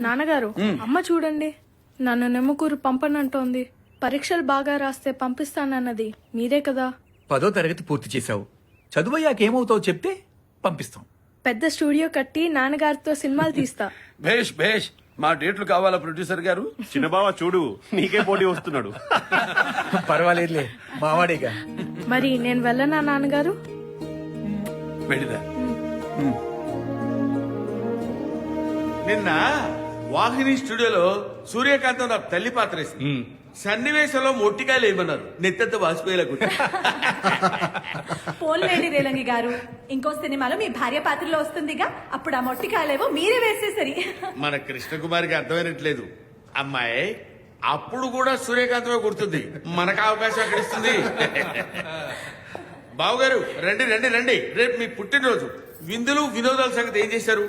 నాన్నగారు అమ్మ చూడండి, నన్ను నెమ్మకూరు పంపనంటోంది. పరీక్షలు బాగా రాస్తే పంపిస్తానన్నది మీరే కదా. 10వ తరగతి పూర్తి చేశావు, చదువయ్యాక ఏమవుతావు చెప్తే పంపిస్తాం. పెద్ద స్టూడియో కట్టి నాన్నగారితో సినిమాలు తీస్తా. భేష్ భేష్, మా డేట్లు కావాలా ప్రొడ్యూసర్ గారు? చిన్నబావ చూడు, నీకే పోటీ వస్తున్నాడు. పర్వాలేదులే, మావాడేగా. మరి నేను వెళ్ళనా నాన్నగారు? వెళ్ళిదా. నిన్న వాహిని స్టూడియోలో సూర్యకాంతం నాకు తల్లి పాత్ర వేసింది. సన్నివేశంలో మొట్టికాయలు ఏమన్నారు, నెత్తంత వాసిపోయేలా. పోన్లేండి రేలంగి గారు, ఇంకో సినిమాలో మీ భార్య పాత్రలో వస్తుందిగా, అప్పుడు ఆ మొట్టికాయలేవో మీరే వేసేసరి. మన కృష్ణకుమారికి అర్థమైనట్లేదు. అమ్మాయి అప్పుడు కూడా సూర్యకాంతమే గుర్తుంది, మనకు అవకాశం ఎక్కడ ఇస్తుంది? బావగారు రండి రండి రండి, రేపు మీ పుట్టినరోజు. విందులు వినోదాల సంగతి ఏం చేశారు?